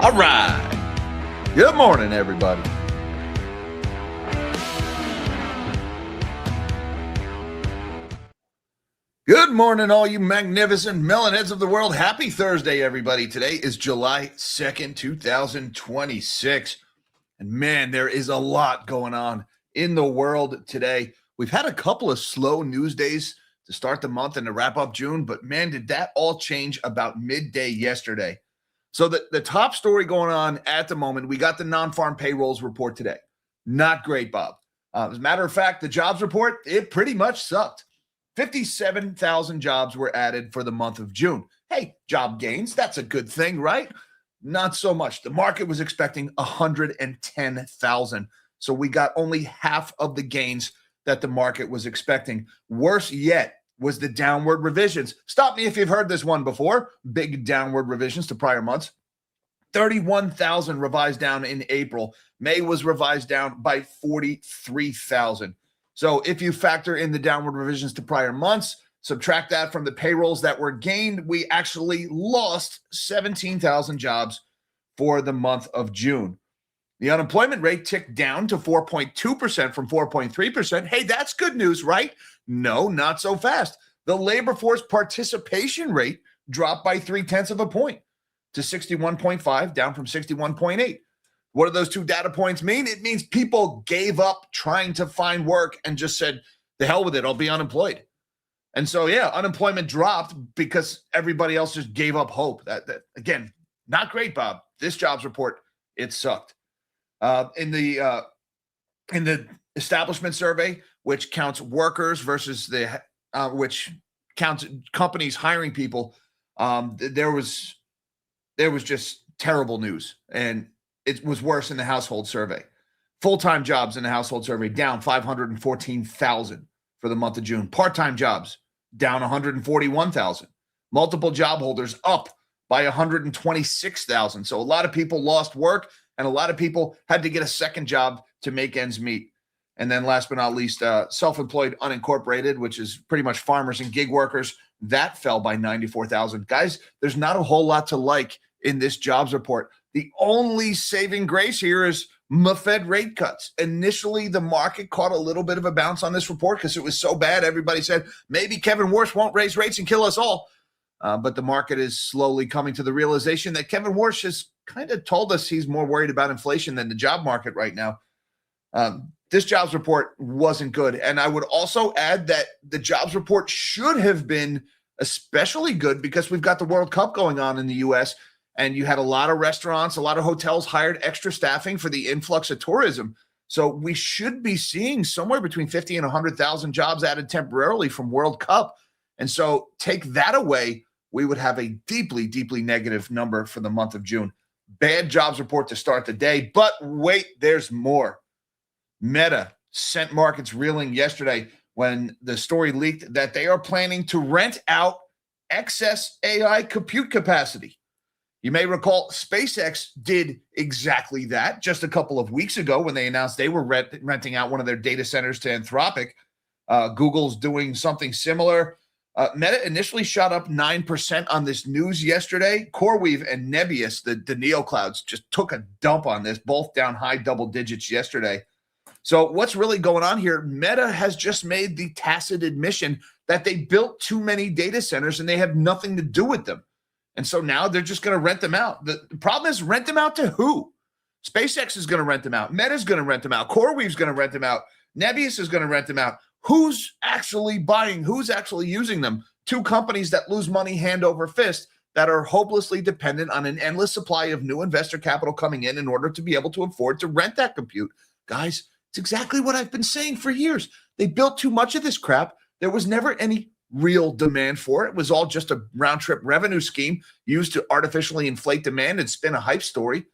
All right. Good morning, everybody. Good morning, all you magnificent melonheads of the world. Happy Thursday, everybody. Today is July 2nd, 2026. And man, there is a lot going on in the world today. We've had a couple of slow news days to start the month and to wrap up June, but man, did that all change about midday yesterday. So the top story going on at the moment, we got the non-farm payrolls report today. Not great, Bob. As a matter of fact, the jobs report, it pretty much sucked. 57,000 jobs were added for the month of June. Hey, job gains, that's a good thing, right? Not so much. The market was expecting 110,000. So we got only half of the gains that the market was expecting. Worse yet was the downward revisions. Stop me if you've heard this one before. Big downward revisions to prior months. 31,000 revised down in April. May was revised down by 43,000. So if you factor in the downward revisions to prior months, subtract that from the payrolls that were gained, we actually lost 17,000 jobs for the month of June. The unemployment rate ticked down to 4.2% from 4.3%. Hey, that's good news, right? No, not so fast. The labor force participation rate dropped by 0.3 of a point to 61.5, down from 61.8. What do those two data points mean? It means people gave up trying to find work and just said, the hell with it, I'll be unemployed. And so, yeah, unemployment dropped because everybody else just gave up hope. That again, not great, Bob. This jobs report, it sucked. In the establishment survey, which counts workers versus which counts companies hiring people, there was just terrible news, and it was worse in the household survey. Full-time jobs in the household survey down 514,000 for the month of June. Part-time jobs down 141,000. Multiple job holders up by 126,000. So a lot of people lost work, and a lot of people had to get a second job to make ends meet. And then last but not least, self-employed unincorporated, which is pretty much farmers and gig workers, that fell by 94,000. Guys, there's not a whole lot to like in this jobs report. The only saving grace here is Fed rate cuts. Initially, the market caught a little bit of a bounce on this report because it was so bad. Everybody said, maybe Kevin Warsh won't raise rates and kill us all. But the market is slowly coming to the realization that Kevin Warsh has kind of told us he's more worried about inflation than the job market right now. This jobs report wasn't good. And I would also add that the jobs report should have been especially good because we've got the World Cup going on in the U.S., and you had a lot of restaurants, a lot of hotels hired extra staffing for the influx of tourism. So we should be seeing somewhere between 50 and 100,000 jobs added temporarily from World Cup. And so take that away, we would have a deeply, deeply negative number for the month of June. Bad jobs report to start the day. But wait, there's more. Meta sent markets reeling yesterday when the story leaked that they are planning to rent out excess AI compute capacity. You may recall SpaceX did exactly that just a couple of weeks ago when they announced they were renting out one of their data centers to Anthropic. Google's doing something similar. Meta initially shot up 9% on this news yesterday. CoreWeave and Nebius, the Neoclouds, just took a dump on this, both down high double digits yesterday. So what's really going on here? Meta has just made the tacit admission that they built too many data centers and they have nothing to do with them. And so now they're just going to rent them out. The problem is, rent them out to who? SpaceX is going to rent them out. Meta's going to rent them out. CoreWeave's going to rent them out. Nebius is going to rent them out. Who's actually buying? Who's actually using them? Two companies that lose money hand over fist, that are hopelessly dependent on an endless supply of new investor capital coming in order to be able to afford to rent that compute. Guys, it's exactly what I've been saying for years. They built too much of this crap. There was never any real demand for it. It was all just a round-trip revenue scheme used to artificially inflate demand and spin a hype story.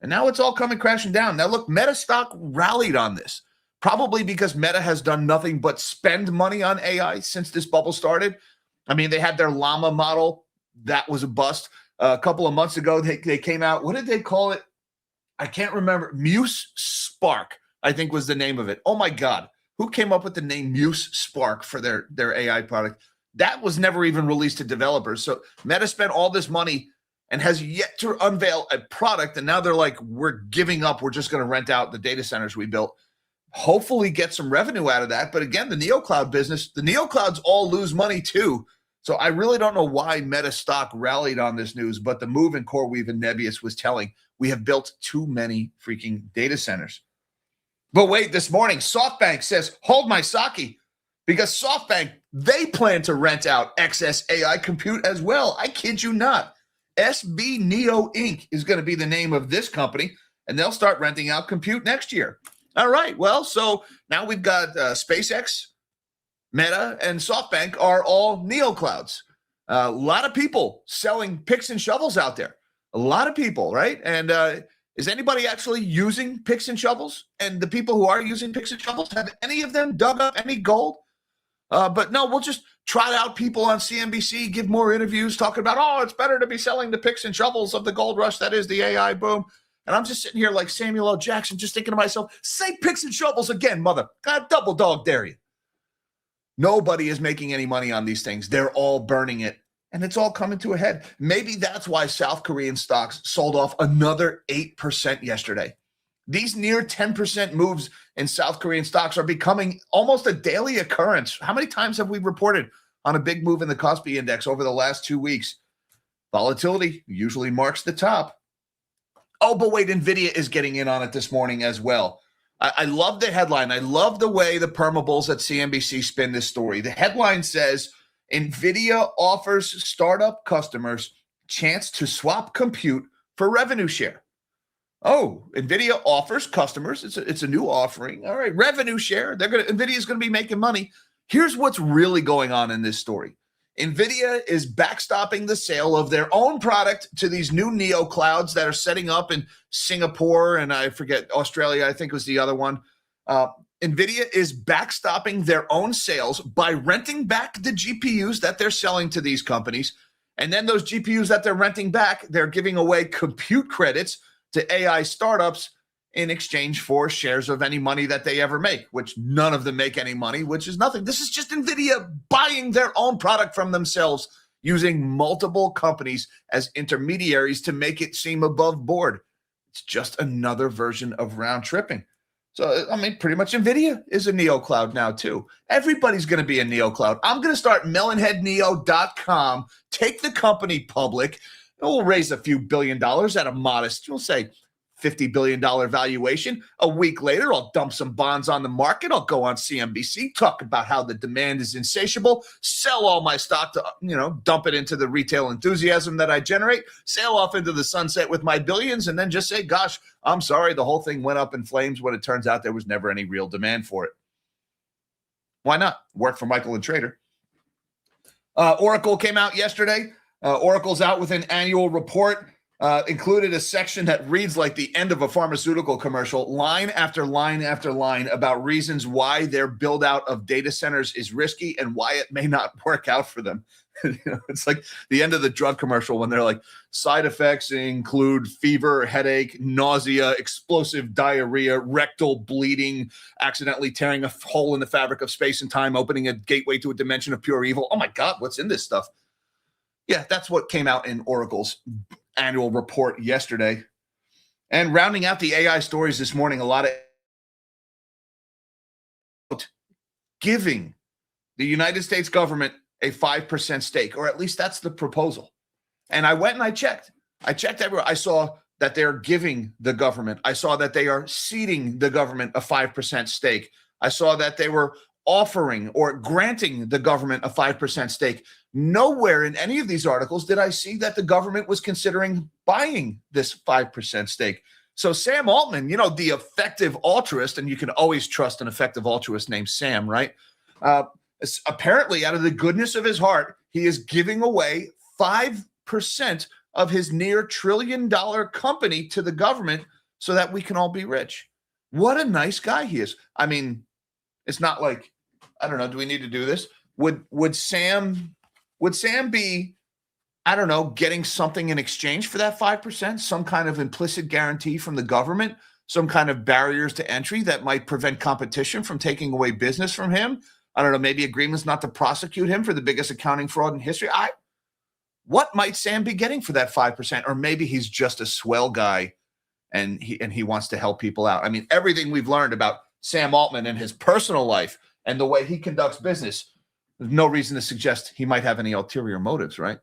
And now it's all coming crashing down. Now, look, Meta stock rallied on this, probably because Meta has done nothing but spend money on AI since this bubble started. I mean, they had their Llama model. That was a bust. A couple of months ago, they came out. What did they call it? I can't remember. Muse Spark, I think was the name of it. Oh, my God. Who came up with the name Muse Spark for their AI product? That was never even released to developers. So Meta spent all this money and has yet to unveil a product. And now they're like, we're giving up. We're just going to rent out the data centers we built. Hopefully get some revenue out of that. But again, the Neocloud business, the Neoclouds all lose money too. So I really don't know why Meta stock rallied on this news, but the move in CoreWeave and Nebius was telling. We have built too many freaking data centers. But wait, this morning, SoftBank says, hold my sake, because SoftBank, they plan to rent out excess AI compute as well. I kid you not. SB Neo Inc. is going to be the name of this company, and they'll start renting out compute next year. All right, well, so now we've got SpaceX, Meta, and SoftBank are all Neoclouds. A lot of people selling picks and shovels out there. A lot of people, right? And is anybody actually using picks and shovels? And the people who are using picks and shovels, have any of them dug up any gold? But no, we'll just trot out people on CNBC, give more interviews talking about, oh, it's better to be selling the picks and shovels of the gold rush that is the AI boom. And I'm just sitting here like Samuel L. Jackson, just thinking to myself, say picks and shovels again, mother. God, double dog dare you. Nobody is making any money on these things. They're all burning it. And it's all coming to a head. Maybe that's why South Korean stocks sold off another 8% yesterday. These near 10% moves in South Korean stocks are becoming almost a daily occurrence. How many times have we reported on a big move in the Kospi index over the last 2 weeks? Volatility usually marks the top. Oh, but wait, NVIDIA is getting in on it this morning as well. I love the headline. I love the way the permabulls at CNBC spin this story. The headline says, NVIDIA offers startup customers chance to swap compute for revenue share. Oh, NVIDIA offers customers. It's a new offering. All right, revenue share. NVIDIA is going to be making money. Here's what's really going on in this story. NVIDIA is backstopping the sale of their own product to these new Neoclouds that are setting up in Singapore, and I forget, Australia, I think was the other one. NVIDIA is backstopping their own sales by renting back the GPUs that they're selling to these companies. And then those GPUs that they're renting back, they're giving away compute credits to AI startups in exchange for shares of any money that they ever make, which none of them make any money, which is nothing. This is just NVIDIA buying their own product from themselves, using multiple companies as intermediaries to make it seem above board. It's just another version of round tripping. So, I mean, pretty much NVIDIA is a Neocloud now, too. Everybody's going to be a Neocloud. I'm going to start melonheadneo.com, take the company public, and we'll raise a few $1 billion at a modest, we'll say, $50 billion valuation. A week later, I'll dump some bonds on the market. I'll go on CNBC, talk about how the demand is insatiable, sell all my stock to, dump it into the retail enthusiasm that I generate, sail off into the sunset with my billions, and then just say, gosh, I'm sorry, the whole thing went up in flames when it turns out there was never any real demand for it. Why not? Work for Michael and Trader. Oracle came out yesterday. Oracle's out with an annual report. Included a section that reads like the end of a pharmaceutical commercial, line after line after line about reasons why their build out of data centers is risky and why it may not work out for them. It's like the end of the drug commercial when they're like, side effects include fever, headache, nausea, explosive diarrhea, rectal bleeding, accidentally tearing a hole in the fabric of space and time, opening a gateway to a dimension of pure evil. Oh my God, what's in this stuff? Yeah, that's what came out in Oracle's annual report yesterday. And rounding out the AI stories this morning, a lot of giving the United States government a 5% stake, or at least that's the proposal. And I went and I checked everywhere. I saw that they're giving the government. I saw that they are ceding the government a 5% stake. I saw that they were offering or granting the government a 5% stake. Nowhere in any of these articles did I see that the government was considering buying this 5% stake. So Sam Altman, the effective altruist, and you can always trust an effective altruist named Sam, right? Apparently, out of the goodness of his heart, he is giving away 5% of his near $1 trillion company to the government so that we can all be rich. What a nice guy he is. I mean, it's not like, I don't know, do we need to do this? Would Sam be, I don't know, getting something in exchange for that 5%? Some kind of implicit guarantee from the government, some kind of barriers to entry that might prevent competition from taking away business from him? I don't know, maybe agreements not to prosecute him for the biggest accounting fraud in history. What might Sam be getting for that 5%? Or maybe he's just a swell guy and he wants to help people out. I mean, everything we've learned about Sam Altman and his personal life and the way he conducts business, there's no reason to suggest he might have any ulterior motives, right?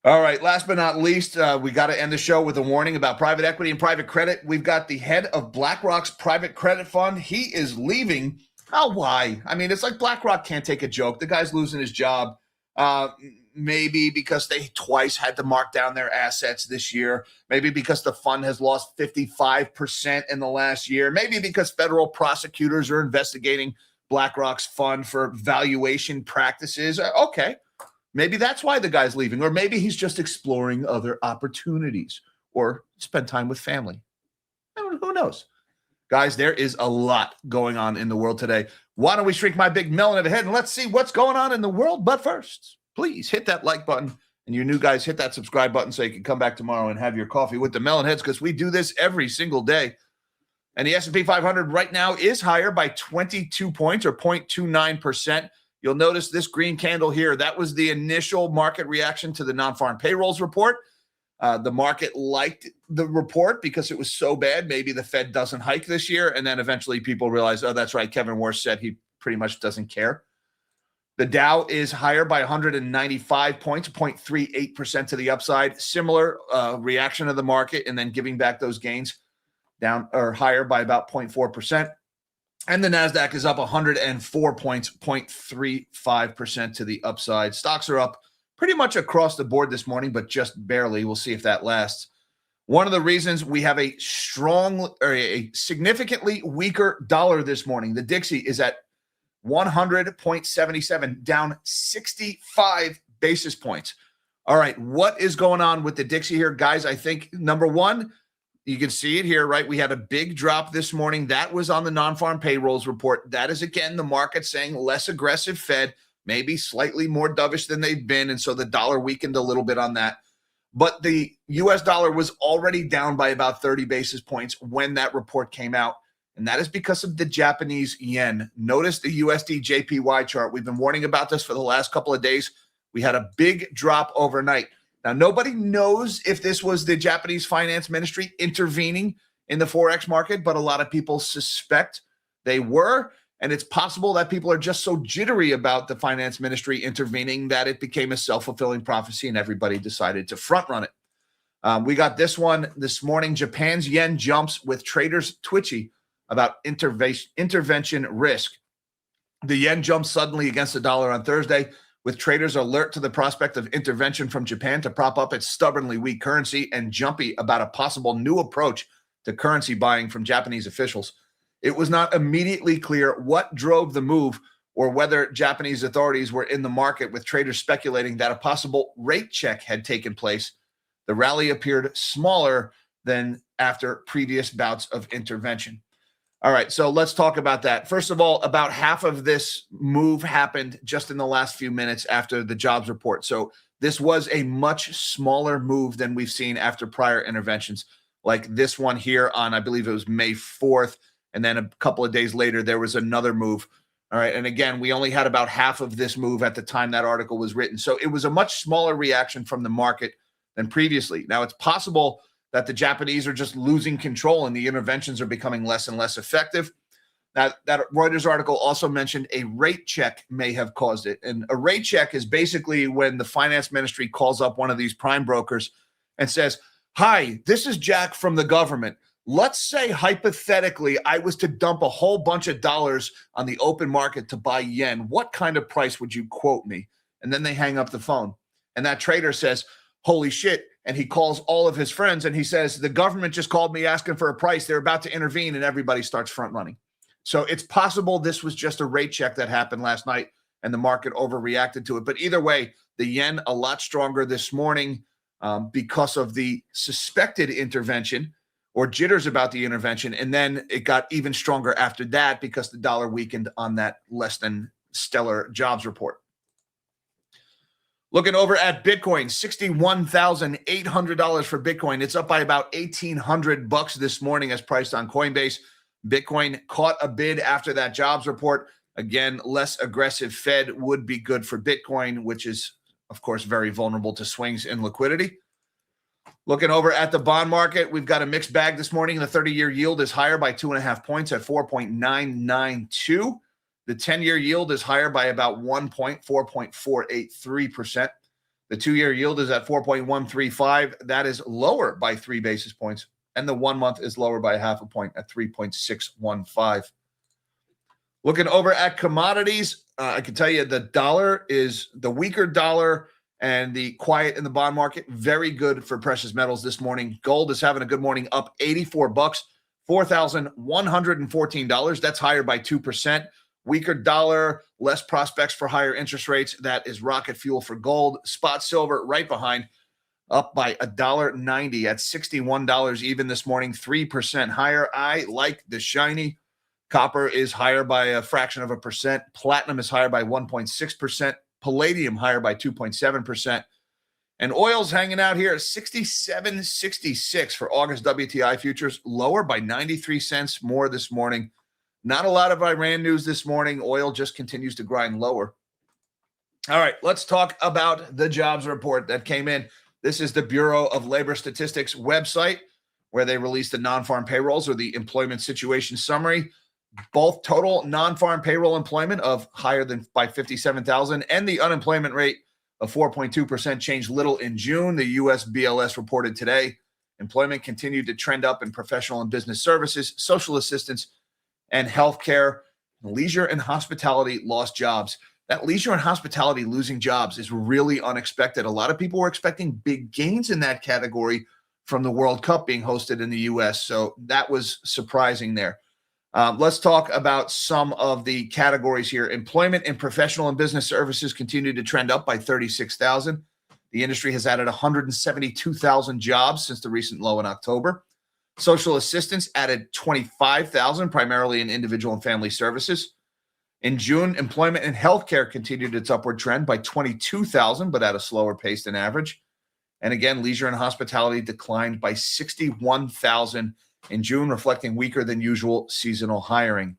All right, last but not least, we got to end the show with a warning about private equity and private credit. We've got the head of BlackRock's private credit fund. He is leaving. Oh, why? I mean, it's like BlackRock can't take a joke. The guy's losing his job. Maybe because they twice had to mark down their assets this year. Maybe because the fund has lost 55% in the last year. Maybe because federal prosecutors are investigating BlackRock's fund for valuation practices. Okay. Maybe that's why the guy's leaving, or maybe he's just exploring other opportunities or spend time with family. Who knows? Guys, there is a lot going on in the world today. Why don't we shrink my big melon of a head and let's see what's going on in the world. But first, please hit that like button, and you new guys, hit that subscribe button so you can come back tomorrow and have your coffee with the melon heads, because we do this every single day. And the S&P 500 right now is higher by 22 points, or 0.29%. You'll notice this green candle here. That was the initial market reaction to the non-farm payrolls report. The market liked the report because it was so bad. Maybe the Fed doesn't hike this year. And then eventually people realize, oh, that's right. Kevin Warsh said he pretty much doesn't care. The Dow is higher by 195 points, 0.38% to the upside. Similar reaction of the market, and then giving back those gains down or higher by about 0.4%. And the NASDAQ is up 104 points, 0.35% to the upside. Stocks are up pretty much across the board this morning, but just barely. We'll see if that lasts. One of the reasons we have a significantly weaker dollar this morning, the Dixie is at 100.77, down 65 basis points. All right, what is going on with the Dixie here? Guys, I think, number one, you can see it here, right? We had a big drop this morning. That was on the non-farm payrolls report. That is, again, the market saying less aggressive Fed, maybe slightly more dovish than they've been, and so the dollar weakened a little bit on that. But the U.S. dollar was already down by about 30 basis points when that report came out, and that is because of the Japanese yen. Notice the USD JPY chart. We've been warning about this for the last couple of days. We had a big drop overnight. Now, nobody knows if this was the Japanese finance ministry intervening in the Forex market, but a lot of people suspect they were. And it's possible that people are just so jittery about the finance ministry intervening that it became a self-fulfilling prophecy and everybody decided to front run it. We got this one this morning. Japan's yen jumps with traders twitchy about intervention risk. The yen jumped suddenly against the dollar on Thursday, with traders alert to the prospect of intervention from Japan to prop up its stubbornly weak currency, and jumpy about a possible new approach to currency buying from Japanese officials. It was not immediately clear what drove the move or whether Japanese authorities were in the market, with traders speculating that a possible rate check had taken place. The rally appeared smaller than after previous bouts of intervention. All right, so let's talk about that. First of all, about half of this move happened just in the last few minutes after the jobs report. So this was a much smaller move than we've seen after prior interventions, like this one here on, I believe it was May 4th. And then a couple of days later, there was another move. All right, and again, we only had about half of this move at the time that article was written. So it was a much smaller reaction from the market than previously. Now, it's possible that the Japanese are just losing control and the interventions are becoming less and less effective. That Reuters article also mentioned a rate check may have caused it. And a rate check is basically when the finance ministry calls up one of these prime brokers and says, hi, this is Jack from the government. Let's say hypothetically I was to dump a whole bunch of dollars on the open market to buy yen. What kind of price would you quote me? And then they hang up the phone. And that trader says, holy shit. And he calls all of his friends and he says, the government just called me asking for a price. They're about to intervene, and everybody starts front running. So it's possible this was just a rate check that happened last night and the market overreacted to it. But either way, the yen a lot stronger this morning because of the suspected intervention or jitters about the intervention. And then it got even stronger after that because the dollar weakened on that less than stellar jobs report. Looking over at Bitcoin, $61,800 for Bitcoin. It's up by about $1,800 this morning as priced on Coinbase. Bitcoin caught a bid after that jobs report. Again, less aggressive Fed would be good for Bitcoin, which is of course, very vulnerable to swings in liquidity. Looking over at the bond market, we've got a mixed bag this morning. The 30-year yield is higher by 2.5 points at 4.992. The 10-year yield is higher by about 1 point, 4.483%. The 2-year yield is at 4.135. That is lower by 3 basis points. And the 1 month is lower by 0.5 point at 3.615. Looking over at commodities, I can tell you the dollar is the weaker dollar and the quiet in the bond market. Very good for precious metals this morning. Gold is having a good morning, up $84, $4,114. That's higher by 2%. Weaker dollar, less prospects for higher interest rates. That is rocket fuel for gold. Spot silver right behind, up by $1.90 at $61 even this morning, 3% higher. I like the shiny. Copper is higher by a fraction of a percent. Platinum is higher by 1.6%. Palladium higher by 2.7%. And oil's hanging out here at 67.66 for August WTI futures, lower by 93 cents more this morning. Not a lot of Iran news this morning. Oil just continues to grind lower. All right, let's talk about the jobs report that came in. This is the Bureau of Labor Statistics website where they released the non-farm payrolls or the employment situation summary. Both total non-farm payroll employment of higher than by 57,000 and the unemployment rate of 4.2% changed little in June. The U.S. BLS reported today employment continued to trend up in professional and business services, social assistance, and healthcare. Leisure and hospitality lost jobs. That leisure and hospitality losing jobs is really unexpected. A lot of people were expecting big gains in that category from the World Cup being hosted in the U.S., so that was surprising there. Let's talk about some of the categories here. Employment in professional and business services continued to trend up by 36,000. The industry has added 172,000 jobs since the recent low in October. Social assistance added 25,000, primarily in individual and family services. In June, employment in healthcare continued its upward trend by 22,000, but at a slower pace than average. And again, leisure and hospitality declined by 61,000 in June, reflecting weaker than usual seasonal hiring.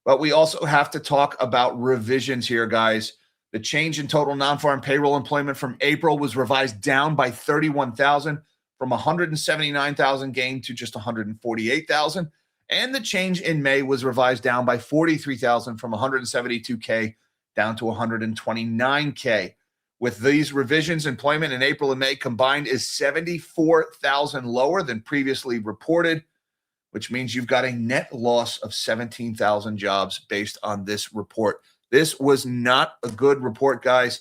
But we also have to talk about revisions here, guys. The change in total non-farm payroll employment from April was revised down by 31,000 from 179,000 gain to just 148,000. And the change in May was revised down by 43,000 from 172K down to 129K. With these revisions, employment in April and May combined is 74,000 lower than previously reported, which means you've got a net loss of 17,000 jobs based on this report. This was not a good report, guys.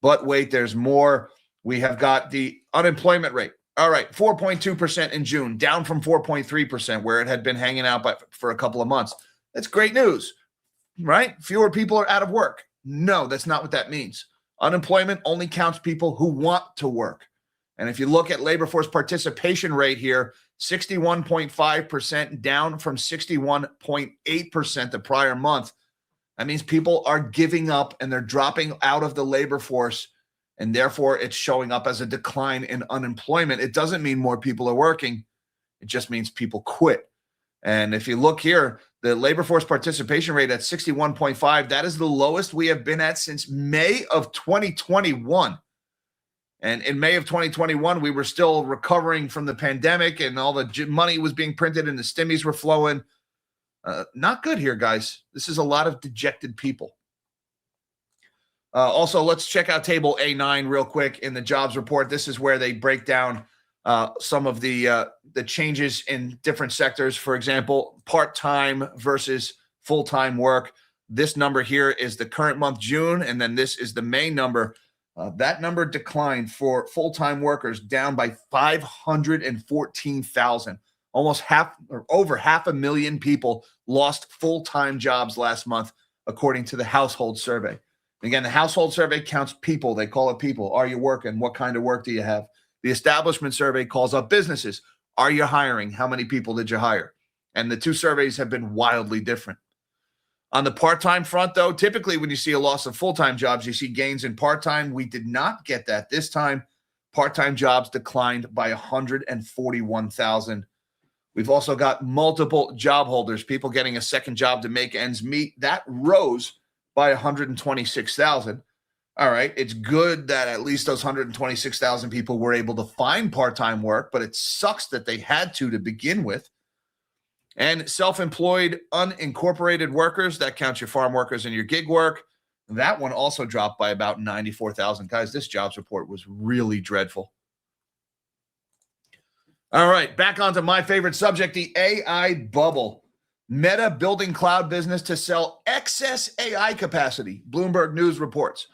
But wait, there's more. We have got the unemployment rate. All right, 4.2% in June, down from 4.3%, where it had been hanging out for a couple of months. That's great news, right? Fewer people are out of work. No, that's not what that means. Unemployment only counts people who want to work. And if you look at labor force participation rate here, 61.5%, down from 61.8% the prior month. That means people are giving up and they're dropping out of the labor force, and therefore it's showing up as a decline in unemployment. It doesn't mean more people are working. It just means people quit. And if you look here, the labor force participation rate at 61.5, that is the lowest we have been at since May of 2021. And in May of 2021, we were still recovering from the pandemic and all the money was being printed and the stimmies were flowing. Not good here, guys. This is a lot of dejected people. Also, let's check out table A9 real quick in the jobs report. This is where they break down some of the changes in different sectors. For example, part-time versus full-time work. This number here is the current month, June, and then this is the May number. That number declined for full-time workers, down by 514,000. Almost half or over 500,000 people lost full-time jobs last month, according to the household survey. Again, the household survey counts people. They call it people. Are you working? What kind of work do you have? The establishment survey calls up businesses. Are you hiring? How many people did you hire? And the two surveys have been wildly different. On the part-time front, though, typically when you see a loss of full-time jobs, you see gains in part-time. We did not get that this time. Part-time jobs declined by 141,000. We've also got multiple job holders, people getting a second job to make ends meet. That rose by 126,000. All right, it's good that at least those 126,000 people were able to find part-time work, but it sucks that they had to begin with. And self-employed, unincorporated workers, that counts your farm workers and your gig work. That one also dropped by about 94,000. Guys, this jobs report was really dreadful. All right, back onto my favorite subject, the AI bubble. Meta building cloud business to sell excess AI capacity, Bloomberg News reports.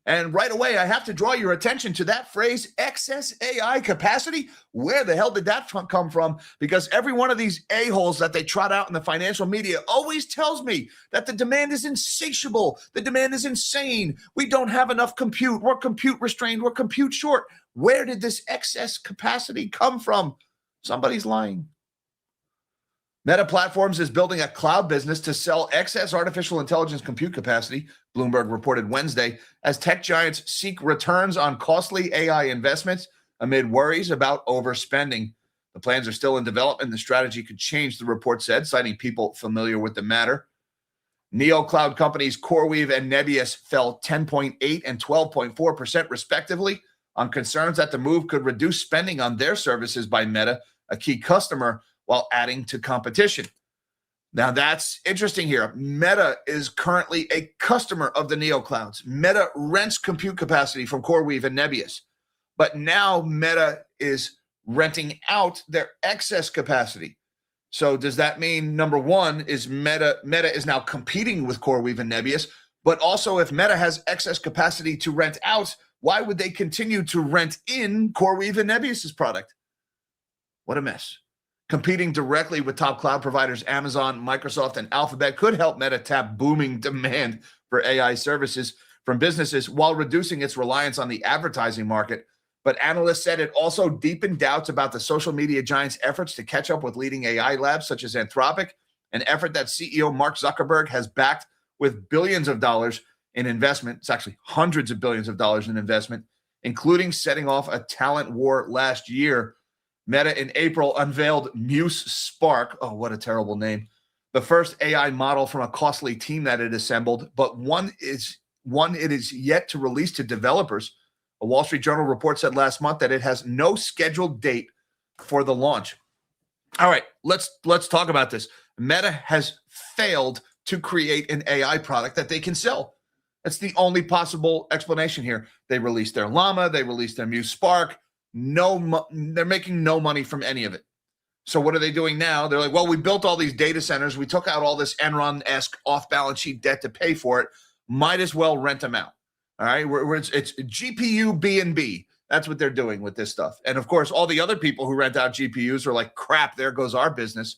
And right away, I have to draw your attention to that phrase, excess AI capacity. Where the hell did that come from? Because every one of these a-holes that they trot out in the financial media always tells me that the demand is insatiable. The demand is insane. We don't have enough compute. We're compute restrained. We're compute short. Where did this excess capacity come from? Somebody's lying. Meta Platforms is building a cloud business to sell excess artificial intelligence compute capacity, Bloomberg reported Wednesday, as tech giants seek returns on costly AI investments amid worries about overspending. The plans are still in development. The strategy could change, the report said, citing people familiar with the matter. Neocloud companies CoreWeave and Nebius fell 10.8 and 12.4% respectively on concerns that the move could reduce spending on their services by Meta, a key customer, while adding to competition. Now that's interesting here. Meta is currently a customer of the Neoclouds. Meta rents compute capacity from CoreWeave and Nebius. But now Meta is renting out their excess capacity. So does that mean, number one, is Meta is now competing with CoreWeave and Nebius? But also, if Meta has excess capacity to rent out, why would they continue to rent in CoreWeave and Nebius's product? What a mess. Competing directly with top cloud providers Amazon, Microsoft, and Alphabet could help Meta tap booming demand for AI services from businesses while reducing its reliance on the advertising market. But analysts said it also deepened doubts about the social media giant's efforts to catch up with leading AI labs such as Anthropic, an effort that CEO Mark Zuckerberg has backed with billions of dollars in investment. It's actually hundreds of billions of dollars in investment, including setting off a talent war last year. Meta in April unveiled Muse Spark. Oh, what a terrible name. The first AI model from a costly team that it assembled, but one it is yet to release to developers. A Wall Street Journal report said last month that it has no scheduled date for the launch. All right, let's talk about this. Meta has failed to create an AI product that they can sell. That's the only possible explanation here. They released their Llama, they released their Muse Spark. They're making no money from any of it. So what are they doing now? They're like, well, we built all these data centers. We took out all this Enron-esque off-balance sheet debt to pay for it. Might as well rent them out. All right, it's GPU B&B. That's what they're doing with this stuff. And of course, all the other people who rent out GPUs are like, crap, there goes our business.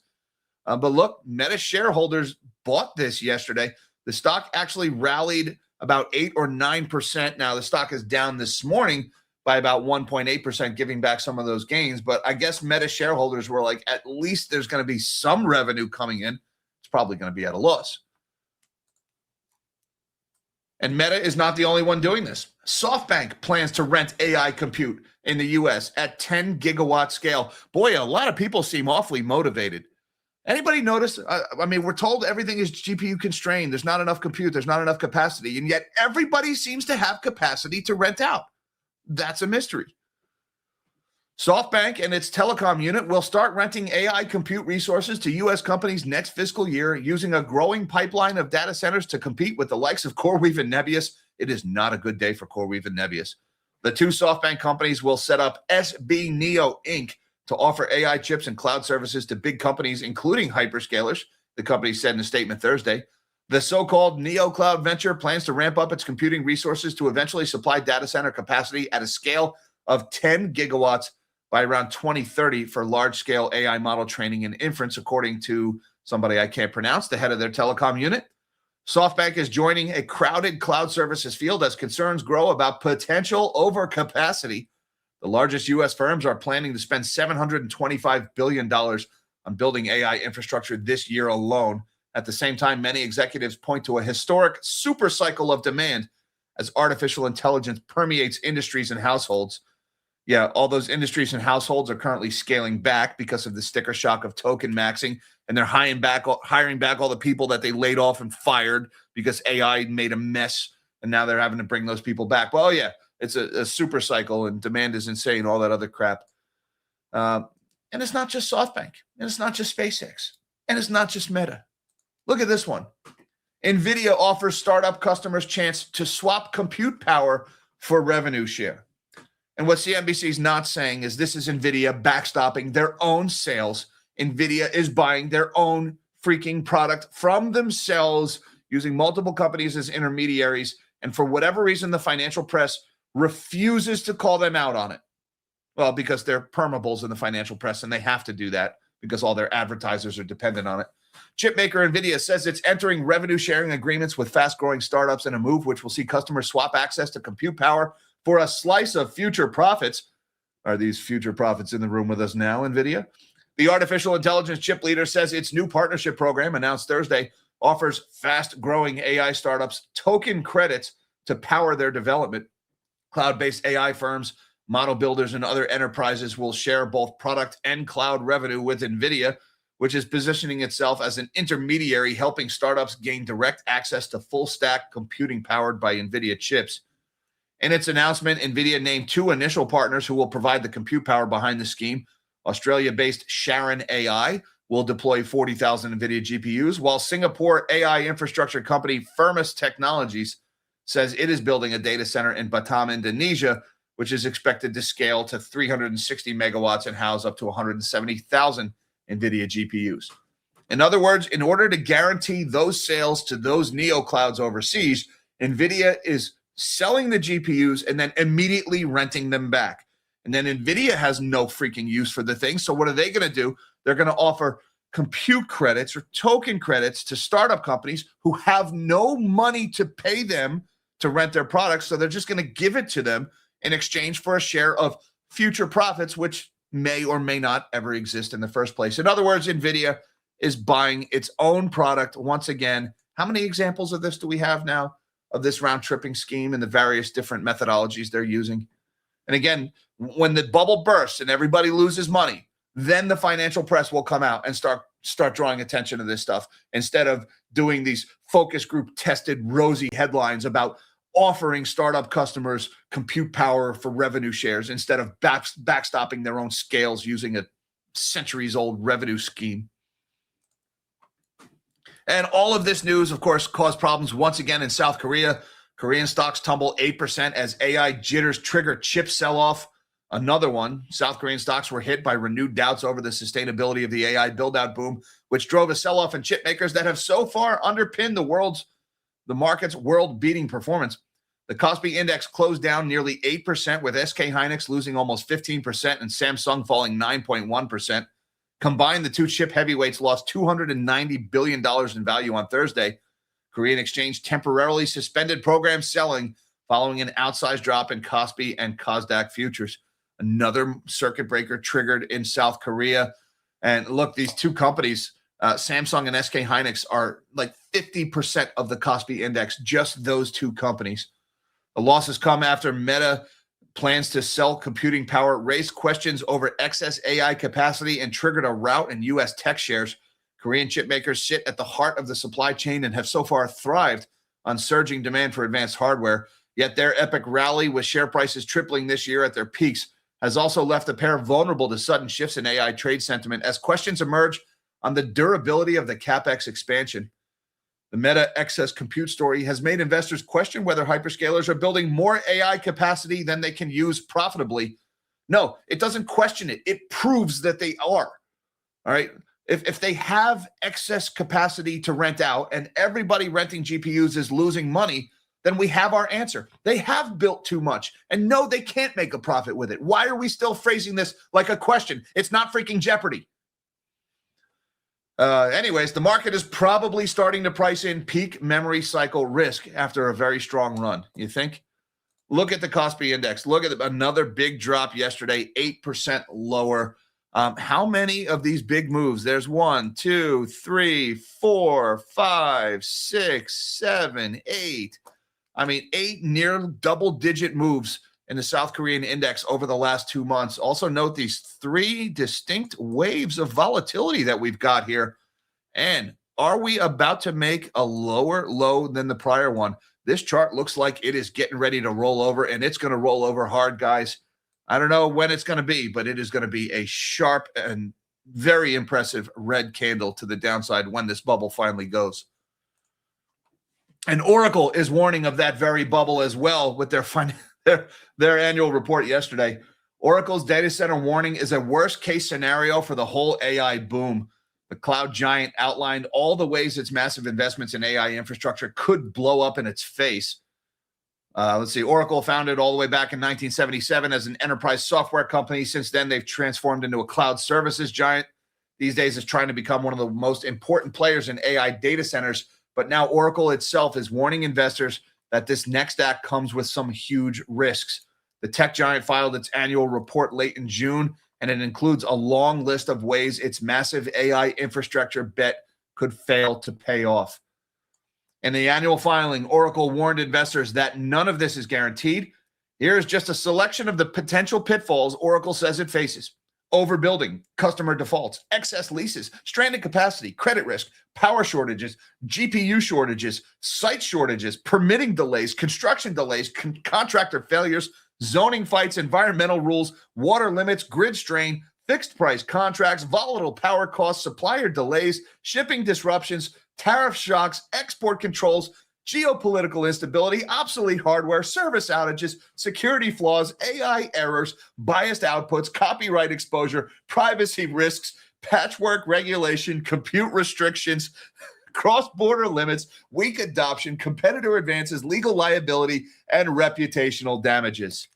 But look, Meta shareholders bought this yesterday. The stock actually rallied about 8 or 9%. Now the stock is down this morning by about 1.8%, giving back some of those gains. But I guess Meta shareholders were like, at least there's going to be some revenue coming in. It's probably going to be at a loss. And Meta is not the only one doing this. SoftBank plans to rent AI compute in the U.S. at 10 gigawatt scale. Boy, a lot of people seem awfully motivated. Anybody notice? I mean, we're told everything is GPU constrained. There's not enough compute. There's not enough capacity. And yet everybody seems to have capacity to rent out. That's a mystery. SoftBank and its telecom unit will start renting AI compute resources to U.S. companies next fiscal year using a growing pipeline of data centers to compete with the likes of CoreWeave and Nebius. It is not a good day for CoreWeave and Nebius. The two SoftBank companies will set up SB Neo Inc. to offer AI chips and cloud services to big companies, including hyperscalers, the company said in a statement Thursday. The so-called Neocloud venture plans to ramp up its computing resources to eventually supply data center capacity at a scale of 10 gigawatts by around 2030 for large-scale AI model training and inference, according to somebody I can't pronounce, the head of their telecom unit. SoftBank is joining a crowded cloud services field as concerns grow about potential overcapacity. The largest U.S. firms are planning to spend $725 billion on building AI infrastructure this year alone. At the same time, many executives point to a historic super cycle of demand as artificial intelligence permeates industries and households. Yeah, all those industries and households are currently scaling back because of the sticker shock of token maxing, and they're hiring back all the people that they laid off and fired because AI made a mess And now they're having to bring those people back. Well, yeah, it's a super cycle and demand is insane, all that other crap. And it's not just SoftBank, and it's not just SpaceX, and it's not just Meta. Look at this one. NVIDIA offers startup customers chance to swap compute power for revenue share. And what CNBC is not saying is this is NVIDIA backstopping their own sales. NVIDIA is buying their own freaking product from themselves, using multiple companies as intermediaries. And for whatever reason, the financial press refuses to call them out on it. Well, because they're permeables in the financial press, and they have to do that because all their advertisers are dependent on it. Chipmaker NVIDIA says it's entering revenue-sharing agreements with fast-growing startups in a move which will see customers swap access to compute power for a slice of future profits. Are these future profits in the room with us now, NVIDIA? The artificial intelligence chip leader says its new partnership program, announced Thursday, offers fast-growing AI startups token credits to power their development. Cloud-based AI firms, model builders, and other enterprises will share both product and cloud revenue with NVIDIA, which is positioning itself as an intermediary, helping startups gain direct access to full-stack computing powered by NVIDIA chips. In its announcement, NVIDIA named two initial partners who will provide the compute power behind the scheme. Australia-based Sharon AI will deploy 40,000 NVIDIA GPUs, while Singapore AI infrastructure company Firmus Technologies says it is building a data center in Batam, Indonesia, which is expected to scale to 360 megawatts and house up to 170,000 NVIDIA GPUs. In other words, in order to guarantee those sales to those Neoclouds overseas, NVIDIA is selling the GPUs and then immediately renting them back. And then NVIDIA has no freaking use for the thing. So what are they going to do? They're going to offer compute credits or token credits to startup companies who have no money to pay them to rent their products. So they're just going to give it to them in exchange for a share of future profits, which may or may not ever exist in the first place. In other words, NVIDIA is buying its own product once again. How many examples of this do we have now, of this round-tripping scheme and the various different methodologies they're using? And again, when the bubble bursts and everybody loses money, then the financial press will come out and start drawing attention to this stuff, instead of doing these focus group tested rosy headlines about offering startup customers compute power for revenue shares instead of backstopping their own scales using a centuries-old revenue scheme. And all of this news, of course, caused problems once again in South Korea. Korean stocks tumble 8% as AI jitters trigger chip sell-off. Another one, South Korean stocks were hit by renewed doubts over the sustainability of the AI build-out boom, which drove a sell-off in chip makers that have so far underpinned the market's world-beating performance. The Kospi index closed down nearly 8%, with SK Hynix losing almost 15% and Samsung falling 9.1%. Combined, the two chip heavyweights lost $290 billion in value on Thursday. Korean exchange temporarily suspended program selling following an outsized drop in Kospi and Kosdaq futures. Another circuit breaker triggered in South Korea. And look, these two companies, Samsung and SK Hynix, are like 50% of the Kospi index, just those two companies. The losses come after Meta plans to sell computing power, raised questions over excess AI capacity, and triggered a rout in U.S. tech shares. Korean chip makers sit at the heart of the supply chain and have so far thrived on surging demand for advanced hardware. Yet their epic rally, with share prices tripling this year at their peaks, has also left the pair vulnerable to sudden shifts in AI trade sentiment as questions emerge on the durability of the CapEx expansion. The Meta excess compute story has made investors question whether hyperscalers are building more AI capacity than they can use profitably. No, it doesn't question it. It proves that they are. All right. If they have excess capacity to rent out and everybody renting GPUs is losing money, then we have our answer. They have built too much, and no, they can't make a profit with it. Why are we still phrasing this like a question? It's not freaking Jeopardy. Anyways, the market is probably starting to price in peak memory cycle risk after a very strong run. You think? Look at the Kospi index. Look at another big drop yesterday, 8% lower. How many of these big moves? There's 1, 2, 3, 4, 5, 6, 7, 8. I mean, 8 near double-digit moves in the South Korean index over the last 2 months. Also note these 3 distinct waves of volatility that we've got here. And are we about to make a lower low than the prior one? This chart looks like it is getting ready to roll over, and it's going to roll over hard, guys. I don't know when it's going to be, but it is going to be a sharp and very impressive red candle to the downside when this bubble finally goes. And Oracle is warning of that very bubble as well with their annual report yesterday. Oracle's data center warning is a worst-case scenario for the whole AI boom. The cloud giant outlined all the ways its massive investments in AI infrastructure could blow up in its face. Let's see. Oracle founded all the way back in 1977 as an enterprise software company. Since then, they've transformed into a cloud services giant. These days, it's trying to become one of the most important players in AI data centers. But now Oracle itself is warning investors that this next act comes with some huge risks. The tech giant filed its annual report late in June, and it includes a long list of ways its massive AI infrastructure bet could fail to pay off. In the annual filing, Oracle warned investors that none of this is guaranteed. Here is just a selection of the potential pitfalls Oracle says it faces: overbuilding, customer defaults, excess leases, stranded capacity, credit risk, power shortages, GPU shortages, site shortages, permitting delays, construction delays, contractor failures, zoning fights, environmental rules, water limits, grid strain, fixed price contracts, volatile power costs, supplier delays, shipping disruptions, tariff shocks, export controls, geopolitical instability, obsolete hardware, service outages, security flaws, AI errors, biased outputs, copyright exposure, privacy risks, patchwork regulation, compute restrictions, cross-border limits, weak adoption, competitor advances, legal liability, and reputational damages.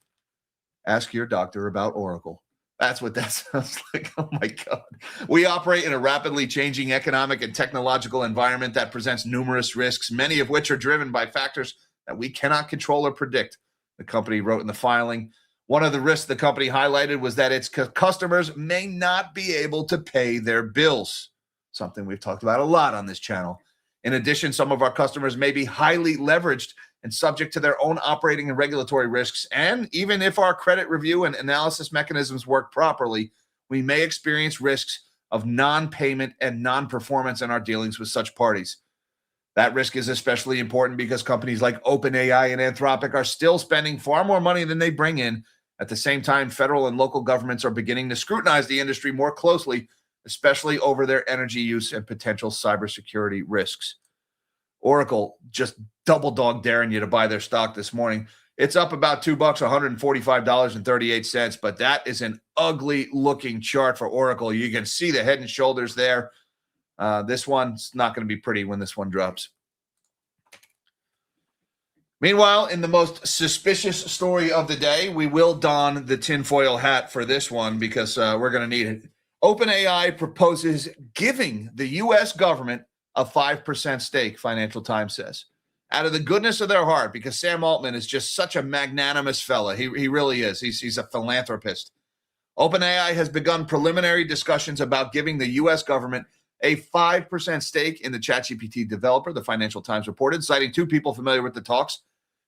Ask your doctor about Oracle. That's what that sounds like. Oh, my God. We operate in a rapidly changing economic and technological environment that presents numerous risks, many of which are driven by factors that we cannot control or predict, the company wrote in the filing. One of the risks the company highlighted was that its customers may not be able to pay their bills, something we've talked about a lot on this channel. In addition, some of our customers may be highly leveraged and subject to their own operating and regulatory risks. And even if our credit review and analysis mechanisms work properly, we may experience risks of non-payment and non-performance in our dealings with such parties. That risk is especially important because companies like OpenAI and Anthropic are still spending far more money than they bring in. At the same time, federal and local governments are beginning to scrutinize the industry more closely, especially over their energy use and potential cybersecurity risks. Oracle just double dog daring you to buy their stock this morning. It's up about $2, $145.38, but that is an ugly looking chart for Oracle. You can see the head and shoulders there. This one's not going to be pretty when this one drops. Meanwhile, in the most suspicious story of the day, we will don the tinfoil hat for this one because we're going to need it. OpenAI proposes giving the U.S. government a 5% stake, Financial Times says, out of the goodness of their heart, because Sam Altman is just such a magnanimous fella. He really is. He's a philanthropist. OpenAI has begun preliminary discussions about giving the U.S. government a 5% stake in the ChatGPT developer, the Financial Times reported, citing two people familiar with the talks.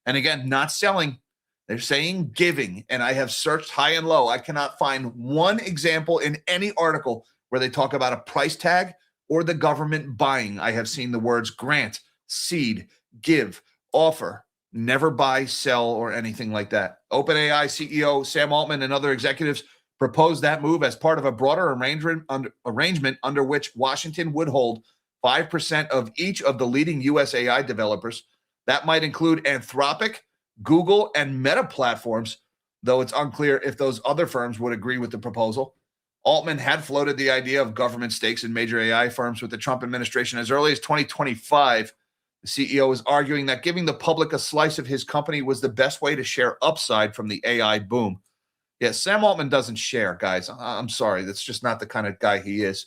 And again, not selling. They're saying giving. And I have searched high and low. I cannot find one example in any article where they talk about a price tag or the government buying. I have seen the words grant, seed, give, offer, never buy, sell, or anything like that. OpenAI CEO Sam Altman and other executives proposed that move as part of a broader arrangement under which Washington would hold 5% of each of the leading US AI developers. That might include Anthropic, Google, and Meta platforms, though it's unclear if those other firms would agree with the proposal. Altman had floated the idea of government stakes in major AI firms with the Trump administration as early as 2025. The CEO is arguing that giving the public a slice of his company was the best way to share upside from the AI boom. Yes, Sam Altman doesn't share, guys. I'm sorry. That's just not the kind of guy he is.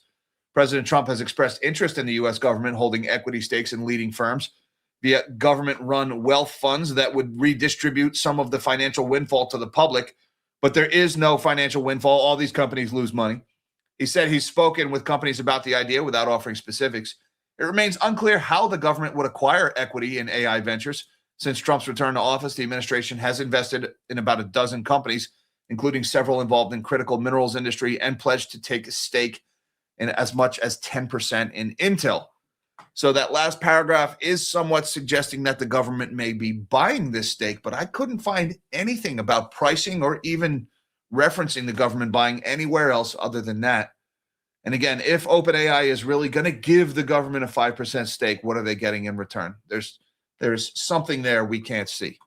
President Trump has expressed interest in the U.S. government holding equity stakes in leading firms via government-run wealth funds that would redistribute some of the financial windfall to the public. But there is no financial windfall. All these companies lose money. He said he's spoken with companies about the idea without offering specifics. It remains unclear how the government would acquire equity in AI ventures. Since Trump's return to office, the administration has invested in about a dozen companies, including several involved in critical minerals industry, and pledged to take a stake in as much as 10% in Intel. So that last paragraph is somewhat suggesting that the government may be buying this stake, but I couldn't find anything about pricing or even referencing the government buying anywhere else other than that. And again, if OpenAI is really going to give the government a 5% stake, what are they getting in return? There's something there we can't see.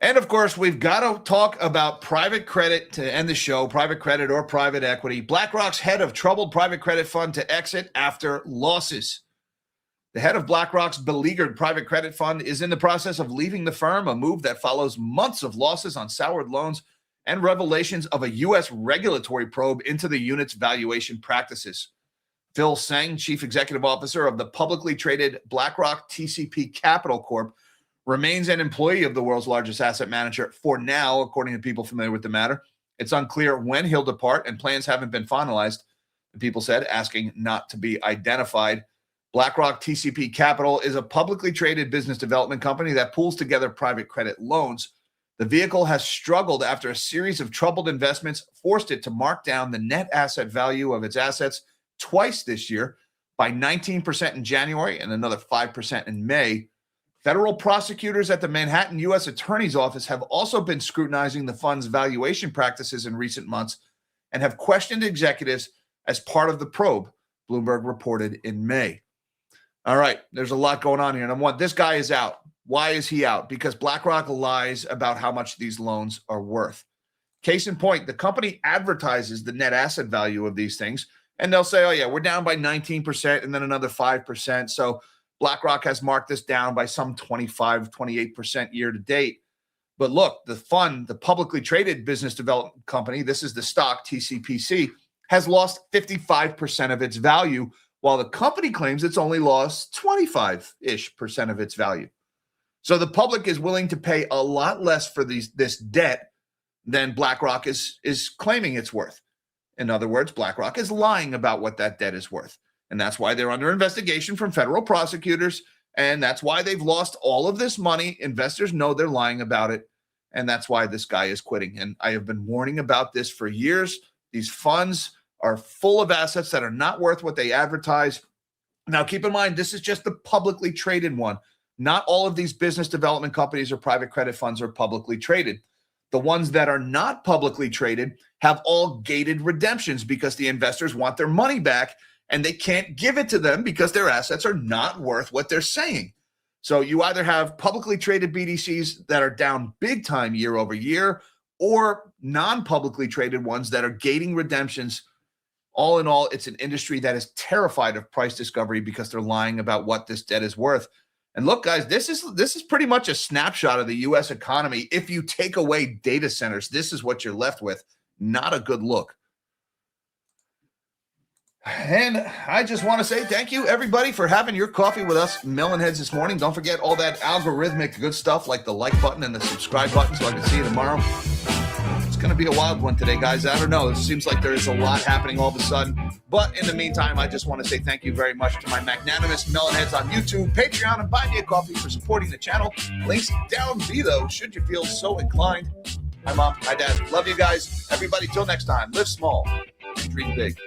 And of course, we've got to talk about private credit to end the show, private credit or private equity. BlackRock's head of troubled private credit fund to exit after losses. The head of BlackRock's beleaguered private credit fund is in the process of leaving the firm, a move that follows months of losses on soured loans and revelations of a U.S. regulatory probe into the unit's valuation practices. Phil Seng, chief executive officer of the publicly traded BlackRock TCP Capital Corp., remains an employee of the world's largest asset manager for now, according to people familiar with the matter. It's unclear when he'll depart, and plans haven't been finalized, the people said, asking not to be identified. BlackRock TCP Capital is a publicly traded business development company that pools together private credit loans. The vehicle has struggled after a series of troubled investments forced it to mark down the net asset value of its assets twice this year, by 19% in January and another 5% in May. Federal prosecutors at the Manhattan U.S. Attorney's Office have also been scrutinizing the fund's valuation practices in recent months and have questioned executives as part of the probe, Bloomberg reported in May. All right, there's a lot going on here. Number one, this guy is out. Why is he out? Because BlackRock lies about how much these loans are worth. Case in point, the company advertises the net asset value of these things, and they'll say, oh, yeah, we're down by 19% and then another 5%. So BlackRock has marked this down by some 25, 28% year to date. But look, the fund, the publicly traded business development company, this is the stock, TCPC, has lost 55% of its value, while the company claims it's only lost 25-ish% of its value. So the public is willing to pay a lot less for this debt than BlackRock is claiming it's worth. In other words, BlackRock is lying about what that debt is worth. And that's why they're under investigation from federal prosecutors. And that's why they've lost all of this money. Investors know they're lying about it. And that's why this guy is quitting. And I have been warning about this for years. These funds are full of assets that are not worth what they advertise. Now, keep in mind, this is just the publicly traded one. Not all of these business development companies or private credit funds are publicly traded. The ones that are not publicly traded have all gated redemptions because the investors want their money back and they can't give it to them because their assets are not worth what they're saying. So you either have publicly traded BDCs that are down big time year over year, or non-publicly traded ones that are gating redemptions. All in all, it's an industry that is terrified of price discovery because they're lying about what this debt is worth. And look, guys, this is pretty much a snapshot of the U.S. economy. If you take away data centers, this is what you're left with. Not a good look. And I just want to say thank you, everybody, for having your coffee with us Melonheads this morning. Don't forget all that algorithmic good stuff like the like button and the subscribe button so I can see you tomorrow. It's going to be a wild one today, guys. I don't know. It seems like there is a lot happening all of a sudden. But in the meantime, I just want to say thank you very much to my magnanimous Melonheads on YouTube, Patreon, and Buy Me a Coffee for supporting the channel. Links down below, should you feel so inclined. Hi, Mom. Hi, Dad. Love you guys. Everybody, till next time, live small and dream big.